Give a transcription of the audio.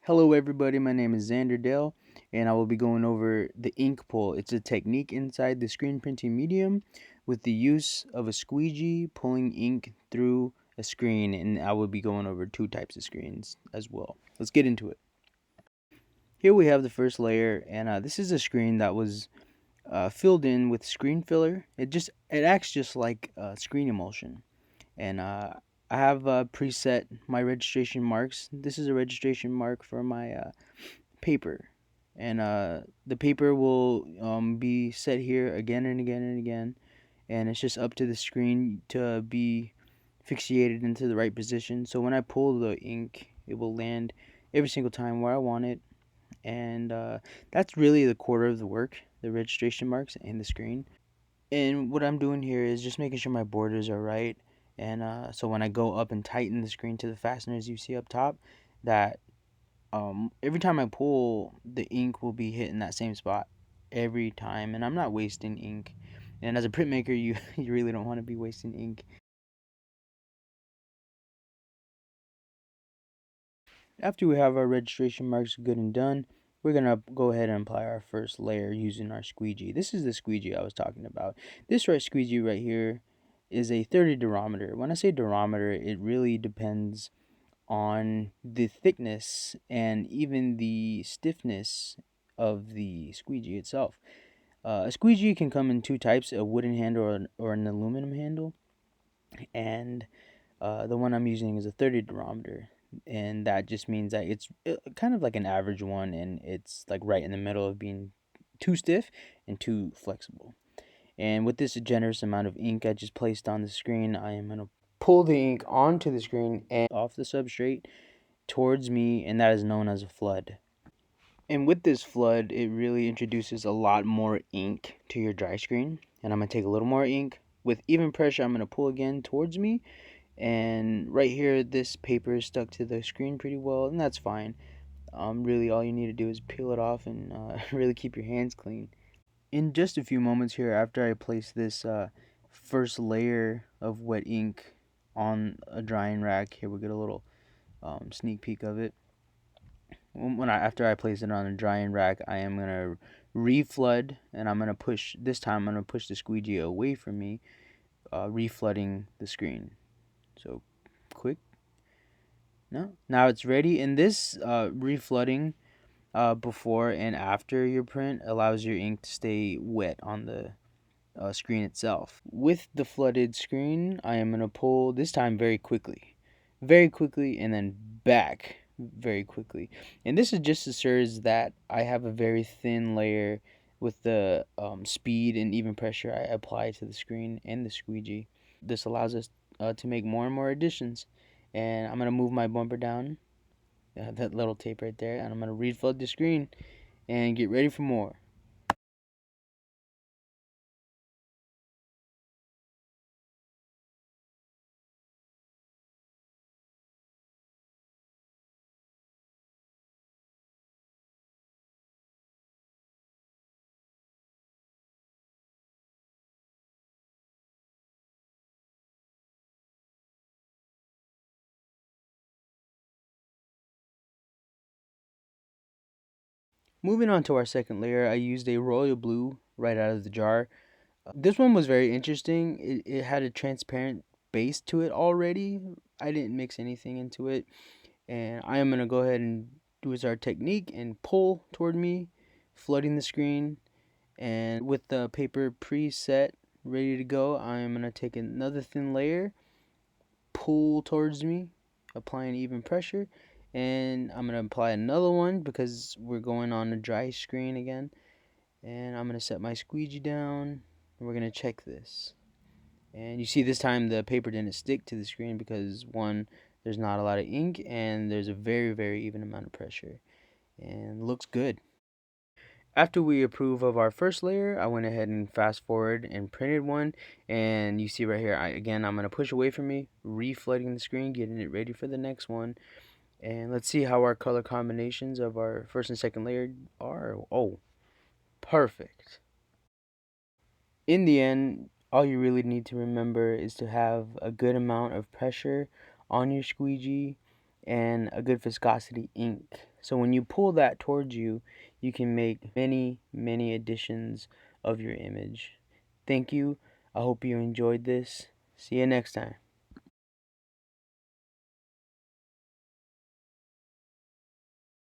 Hello everybody, my name is Xander Dale and I will be going over the ink pull. It's a technique inside the screen printing medium with the use of a squeegee pulling ink through a screen, and I will be going over two types of screens as well. Let's get into it. Here we have the first layer, and this is a screen that was filled in with screen filler. It acts just like screen emulsion, and I have preset my registration marks. This is a registration mark for my paper, and the paper will be set here again and again and again, and it's just up to the screen to be fixated into the right position. So when I pull the ink, it will land every single time where I want it, and that's really the core of the work, the registration marks and the screen. And what I'm doing here is just making sure my borders are right, and so when I go up and tighten the screen to the fasteners you see up top, that every time I pull, the ink will be hitting that same spot every time, and I'm not wasting ink. And as a printmaker, you you really don't want to be wasting ink. After we have our registration marks good and done, we're gonna go ahead and apply our first layer using our squeegee. This is the squeegee I was talking about. This squeegee right here is a 30 durometer. When I say durometer, it really depends on the thickness and even the stiffness of the squeegee itself. A squeegee can come in two types: a wooden handle or an aluminum handle. And the one I'm using is a 30 durometer. And that just means that it's kind of like an average one, and it's like right in the middle of being too stiff and too flexible. And with this generous amount of ink I just placed on the screen, I am going to pull the ink onto the screen and off the substrate towards me, and that is known as a flood. And with this flood, it really introduces a lot more ink to your dry screen. And I'm going to take a little more ink. With even pressure, I'm going to pull again towards me. And right here, this paper is stuck to the screen pretty well, and that's fine. Really, all you need to do is peel it off and really keep your hands clean. In just a few moments here, after I place this first layer of wet ink on a drying rack, here we get a little sneak peek of it. After I place it on a drying rack, I am gonna reflood, and I'm gonna push. This time, I'm gonna push the squeegee away from me, reflooding the screen. So quick. No, now it's ready. And this reflooding before and after your print allows your ink to stay wet on the screen itself. With the flooded screen, I am gonna pull this time very quickly, and then back very quickly. And this is just assures that I have a very thin layer with the speed and even pressure I apply to the screen and the squeegee. This allows us to make more and more additions. And I'm gonna move my bumper down, that little tape right there, and I'm gonna reflood the screen and get ready for more. Moving on to our second layer, I used a royal blue right out of the jar. This one was very interesting. It had a transparent base to it already. I didn't mix anything into it. And I am going to go ahead and do as our technique and pull toward me, flooding the screen. And with the paper preset, ready to go, I am going to take another thin layer, pull towards me, applying even pressure. And I'm going to apply another one because we're going on a dry screen again. And I'm going to set my squeegee down. And we're going to check this. And you see this time the paper didn't stick to the screen because one, there's not a lot of ink, and there's a very even amount of pressure. And looks good. After we approve of our first layer, I went ahead and fast forward and printed one. And you see right here, I'm going to push away from me, reflooding the screen, getting it ready for the next one. And let's see how our color combinations of our first and second layer are. Oh, perfect. In the end, all you really need to remember is to have a good amount of pressure on your squeegee and a good viscosity ink So when you pull that towards you, you can make many additions of your image. Thank you. I hope you enjoyed this. See you next time.